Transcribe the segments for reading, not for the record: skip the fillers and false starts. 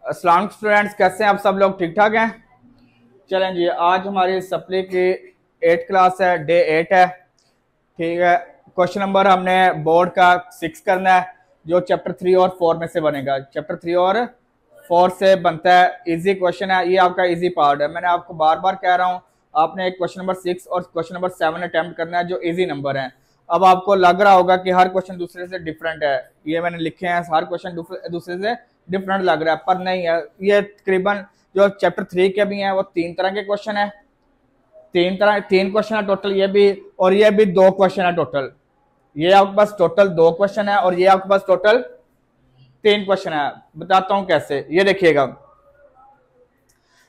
अस्सलाम स्टूडेंट्स, कैसे हैं आप सब लोग? ठीक ठाक हैं? चलें जी, आज हमारी सप्ली की 8 क्लास है, डे 8 है। ठीक है, क्वेश्चन नंबर हमने बोर्ड का 6 करना है, जो चैप्टर 3 और 4 में से बनेगा। चैप्टर 3 और 4 से बनता है। इजी क्वेश्चन है, ये आपका इजी पार्ट है। मैंने आपको बार बार कह रहा हूँ, आपने एक क्वेश्चन नंबर 6 और क्वेश्चन नंबर 7 अटेम्प्ट करना है, जो इजी नंबर है। अब आपको लग रहा होगा कि हर क्वेश्चन दूसरे से डिफरेंट है, ये मैंने लिखे हैं, हर क्वेश्चन दूसरे से डिफरेंट लग रहा है, पर नहीं है। ये तकरीबन जो चैप्टर 3 के भी हैं वो 3 तरह के क्वेश्चन है, 3 क्वेश्चन है टोटल, ये भी और ये भी 2 क्वेश्चन है टोटल। ये आपके पास टोटल 2 क्वेश्चन है और ये आपके पास टोटल 3 क्वेश्चन है। बताता हूं कैसे, ये देखिएगा।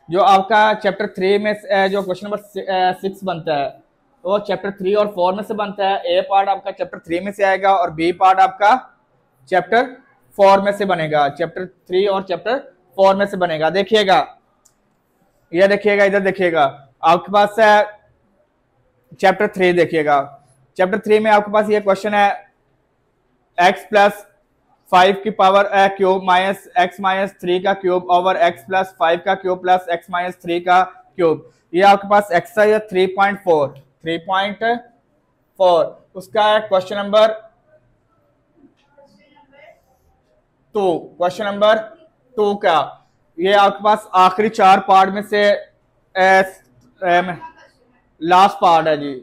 जो आपका चैप्टर 3 में जो क्वेश्चन नंबर 6 बनता है, वो चैप्टर 3 और 4 में से बनता है। ए पार्ट आपका चैप्टर 3 में से आएगा और बी पार्ट आपका चैप्टर 4 में से बनेगा। चैप्टर 3 और चैप्टर 4 में से बनेगा। देखिएगा, ये देखिएगा, इधर देखिएगा, आपके पास है चैप्टर 3। देखिएगा, चैप्टर 3 में आपके पास ये क्वेश्चन है, x प्लस 5 की power cube minus x minus 3 का क्यूब ओवर x प्लस 5 का क्यूब प्लस x माइनस 3 का क्यूब। ये आपके पास एक्सरसाइज है 3.4। उसका है क्वेश्चन नंबर 2। क्वेश्चन नंबर 2 का ये आपके पास आखिरी 4 पार्ट में से लास्ट पार्ट है जी,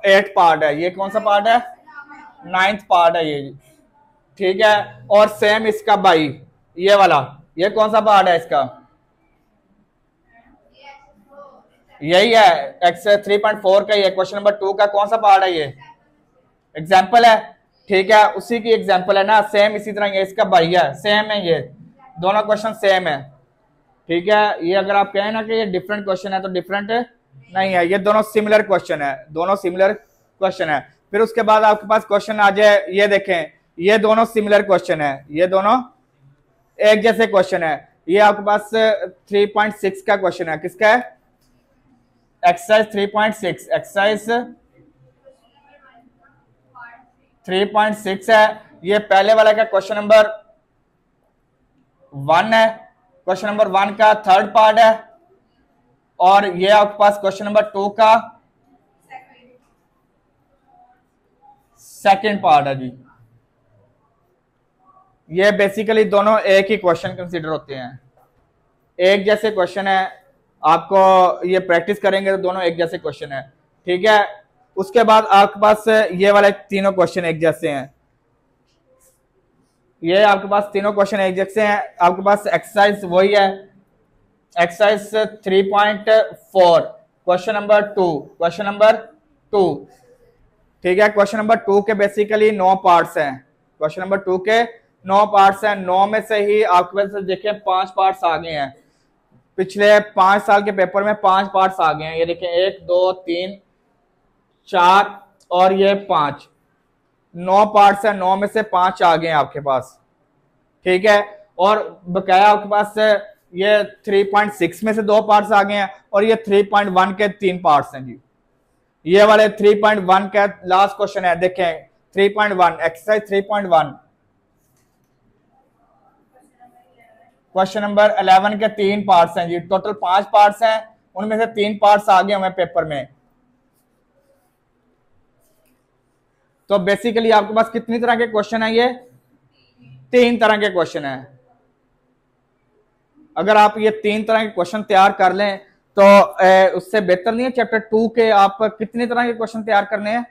8 पार्ट है। ये कौन सा पार्ट है? 9th पार्ट है ये जी। ठीक है, और सेम इसका भाई ये वाला, ये कौन सा पार्ट है इसका? यही है, एक्स 3.4 का। ये क्वेश्चन नंबर 2 का कौन सा पार्ट है? ये एग्जाम्पल है। ठीक है, उसी की एग्जाम्पल है ना, सेम इसी तरह। ये इसका भाई है, सेम है, ये दोनों क्वेश्चन सेम है। ठीक है, ये अगर आप कहें ना कि ये डिफरेंट क्वेश्चन है, तो डिफरेंट नहीं है, ये दोनों सिमिलर क्वेश्चन है, दोनों सिमिलर क्वेश्चन है। फिर उसके बाद आपके पास क्वेश्चन आ जाए, ये देखें, ये दोनों सिमिलर क्वेश्चन है, ये दोनों एक जैसे क्वेश्चन है। ये आपके पास 3.6 का क्वेश्चन है। किसका है? एक्सरसाइज 3.6। एक्सरसाइज 3.6 है। ये पहले वाला का क्वेश्चन नंबर 1 है, क्वेश्चन नंबर 1 का 3rd पार्ट है। और ये आपके पास क्वेश्चन नंबर 2 का 2nd पार्ट है जी। ये बेसिकली दोनों एक ही क्वेश्चन कंसीडर होते हैं, एक जैसे क्वेश्चन है। आपको ये प्रैक्टिस करेंगे तो दोनों एक जैसे क्वेश्चन है। ठीक है, उसके बाद आपके पास ये वाले तीनों क्वेश्चन एक जैसे हैं। ये आपके पास तीनों क्वेश्चन एक जैसे हैं। आपके पास एक्सरसाइज वही है, exercise 3.4 question number 2, question number 2। ठीक है, क्वेश्चन नंबर 2 के बेसिकली 9 पार्ट्स हैं। क्वेश्चन नंबर 2 के 9 पार्ट्स हैं। 9 में से ही आपके पास देखें 5 पार्ट्स आ गए हैं। पिछले 5 साल के पेपर में 5 पार्ट्स आ गए हैं। ये देखें, 1 2 3 4 और ये 5, 9 पार्ट्स है। 9 में से 5 आ गए हैं आपके पास। ठीक है, और बकाया आपके पास ये 3.6 में से 2 पार्ट्स आ गए हैं और ये 3.1 के 3 पार्ट्स हैं जी। ये वाले 3.1 का लास्ट क्वेश्चन है। देखें 3.1, एक्सरसाइज 3.1 क्वेश्चन नंबर 11 के 3 पार्ट्स हैं जी। टोटल 5 पार्ट्स हैं, उनमें से 3 पार्ट्स आ गए हमें पेपर में। तो बेसिकली आपके पास कितनी तरह के क्वेश्चन है? ये 3 तरह के क्वेश्चन है। अगर आप ये 3 तरह के क्वेश्चन तैयार कर लें तो उससे बेहतर नहीं है चैप्टर 2 के आप कितनी तरह के क्वेश्चन तैयार करने हैं?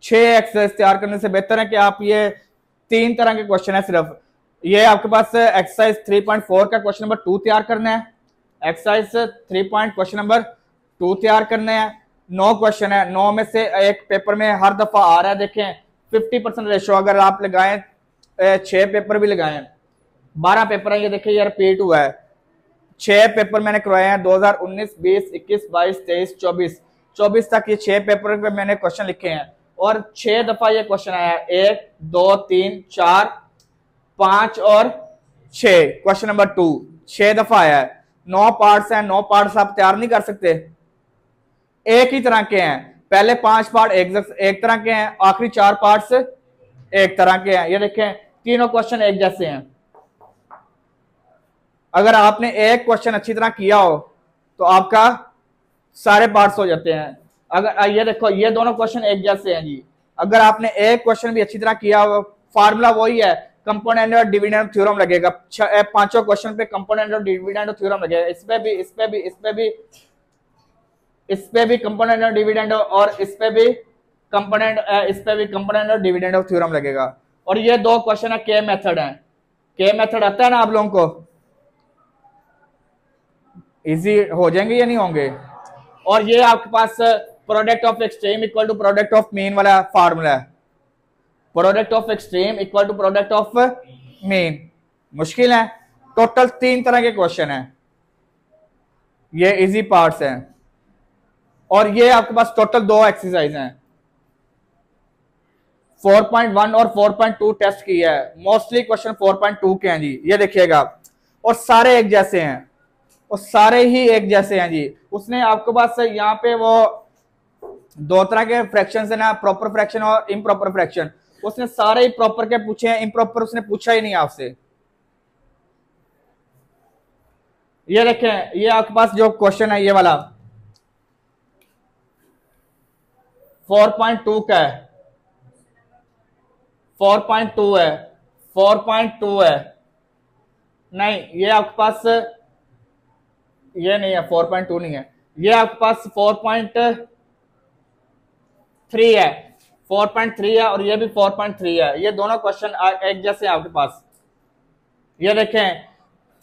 6 एक्सरसाइज तैयार करने से बेहतर है कि आप ये 3 तरह के क्वेश्चन है सिर्फ। ये आपके पास एक्सरसाइज 3.4 का क्वेश्चन नंबर 2 तैयार करना है, एक्सरसाइज 3 क्वेश्चन नंबर 2 तैयार करने हैं। 9 क्वेश्चन है, 9 में से एक पेपर में हर दफा आ रहा है। देखें 50% रेशो अगर आप लगाएं, 6 पेपर भी लगाएं, 12 पेपर है। ये देखिए, ये रिपीट हुआ है। 6 पेपर मैंने करवाए हैं, 2019, 20, 21, 22, 23, 24 तक ये 6 पेपर पे मैंने क्वेश्चन लिखे हैं और 6 दफा ये क्वेश्चन आया है। 1 2 3 4 5 और 6, क्वेश्चन नंबर 2 6 दफा आया है। 9 पार्ट्स हैं, 9 पार्ट्स आप तैयार नहीं कर सकते, एक ही तरह के हैं। पहले 5 पार्ट एक तरह के हैं, आखिरी 4 पार्ट्स एक तरह के हैं। ये देखें, तीनों क्वेश्चन एक जैसे हैं। अगर आपने एक क्वेश्चन अच्छी तरह किया हो तो आपका सारे पार्ट्स हो जाते हैं। अगर ये देखो, ये दोनों क्वेश्चन एक जैसे हैं जी। अगर आपने एक क्वेश्चन भी अच्छी तरह किया हो, फार्मूला वही है, कंपोनेंट और डिविडेंड थ्योरम लगेगा। पांचों क्वेश्चन पे कंपोनेंट और डिविडेंड थ्योरम लगेगा। इस पे भी, इस पे भी, इस पे भी, इस पे भी कंपोनेंट और डिविडेंड, और इस पे भी कंपोनेंट, इस पे भी कंपोनेंट और डिविडेंड ऑफ थ्योरम लगेगा। और ये दो क्वेश्चन है के मेथड है। के मेथड आता है ना आप लोगों को? इजी हो जाएंगे या नहीं होंगे? और ये आपके पास product of extreme equal to product of mean वाला फार्मूला है। Product of extreme equal to product of mean मुश्किल है। टोटल 3 तरह के क्वेश्चन हैं, ये इजी पार्ट्स हैं। और ये आपके पास टोटल 2 एक्सरसाइज हैं। 4.1 और 4.2 टेस्ट की है। मोस्टली क्वेश्चन 4.2 के हैं जी, ये देखिएगा। और सारे एक जैसे हैं, और सारे ही एक जैसे हैं जी। उसने आपके पास यहाँ पे वो 2 तरह के फ्रैक्शन है ना, प्रॉपर फ्रैक्शन और इम्प्रॉपर फ्रैक्शन। उसने सारे ही प्रॉपर के पूछे हैं, इम्प्रॉपर उसने पूछा ही नहीं आपसे। ये देखें, ये आपके पास जो क्वेश्चन है ये वाला 4.2 का है, 4.2 है, 4.2 है। नहीं, ये आपके पास ये नहीं है, 4.2 नहीं है। ये आपके पास 4.3 है, 4.3 है, और ये भी 4.3 है। ये दोनों क्वेश्चन एक जैसे आपके पास। ये देखें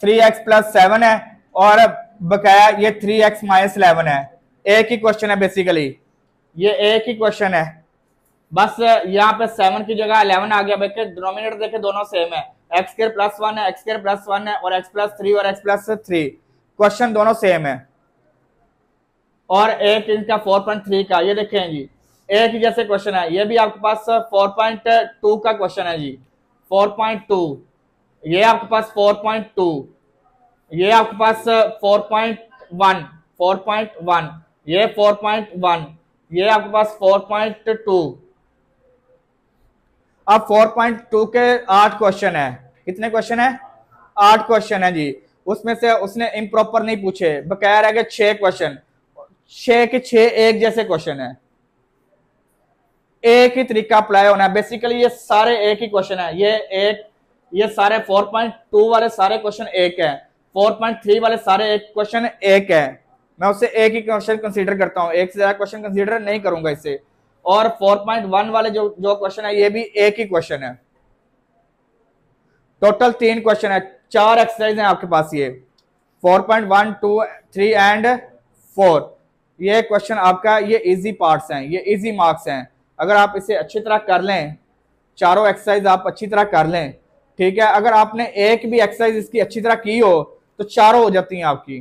3x + 7 है, और बकाया ये 3x - 11 है। एक ही क्वेश्चन है बेसिकली, ये एक ही क्वेश्चन है। बस यहाँ पे 7 की जगह 11 आ गया। देखे डिनोमिनेटर देखे दोनों सेम है, x² + 1 है, x² + 1 है, और x + 3 और x + 3 क्वेश्चन दोनों सेम है। और एक इनका 4.3 का, ये देखें जी, एक ही जैसे क्वेश्चन है। ये भी आपके पास 4.2 का क्वेश्चन है जी, 4.2। ये आपके पास 4.2, ये आपके पास 4.1, 4.1, ये 4.1, ये आपके पास 4.2। अब 4.2 के 8 क्वेश्चन है। कितने क्वेश्चन है? 8 क्वेश्चन है जी। उसमें से उसने इम्प्रॉपर नहीं पूछे, बकाया रह गए 6 क्वेश्चन। 6 के 6 एक जैसे क्वेश्चन है, एक ही तरीका अप्लाई होना है। बेसिकली ये सारे एक ही क्वेश्चन है। ये सारे 4.2 वाले सारे क्वेश्चन एक है, 4.3 वाले सारे एक क्वेश्चन एक है। मैं उससे एक ही क्वेश्चन कंसीडर करता हूं, एक से ज्यादा क्वेश्चन कंसीडर नहीं करूंगा इससे। और 4.1 वाले जो क्वेश्चन है, ये भी एक ही क्वेश्चन है। टोटल 3 क्वेश्चन है, 4 एक्सरसाइज हैं आपके पास। ये 4.1, 2, 3 एंड 4। ये क्वेश्चन आपका, ये इजी पार्ट्स हैं, ये इजी मार्क्स हैं। अगर आप इसे अच्छी तरह कर लें, चारों एक्सरसाइज आप अच्छी तरह कर लें, ठीक है। अगर आपने एक भी एक्सरसाइज इसकी अच्छी तरह की हो तो चारों हो जाती हैं आपकी,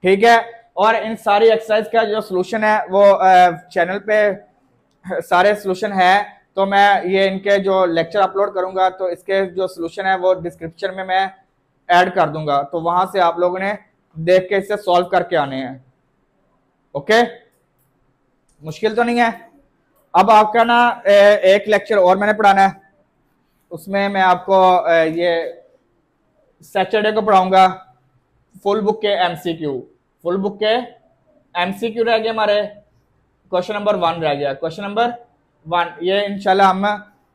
ठीक है। और इन सारी एक्सरसाइज का जो सोल्यूशन है वो चैनल पे सारे सोल्यूशन है। तो मैं ये इनके जो लेक्चर अपलोड करूंगा तो इसके जो सोल्यूशन है वो डिस्क्रिप्शन में मैं ऐड कर दूंगा, तो वहां से आप लोगों ने देख के इसे सॉल्व करके आने हैं। ओके, मुश्किल तो नहीं है। अब आपका ना एक लेक्चर और मैंने पढ़ाना है, उसमें मैं आपको ये सैटरडे को पढ़ाऊंगा फुल बुक के एमसीक्यू। फुल बुक के एमसीक्यू रह गए हमारे, क्वेश्चन नंबर 1 रह गया, क्वेश्चन नंबर 1। ये इंशाल्लाह हम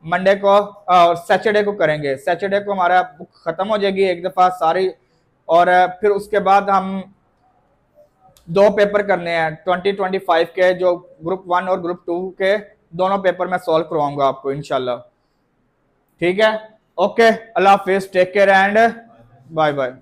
मंडे को और सैटरडे को करेंगे। सैटरडे को हमारा बुक खत्म हो जाएगी एक दफा सारी, और फिर उसके बाद हम 2 पेपर करने हैं 2025 के, जो ग्रुप 1 और ग्रुप 2 के दोनों पेपर मैं सॉल्व करवाऊंगा आपको इंशाल्लाह, ठीक है। ओके, अल्लाह हाफिज, take care and bye bye.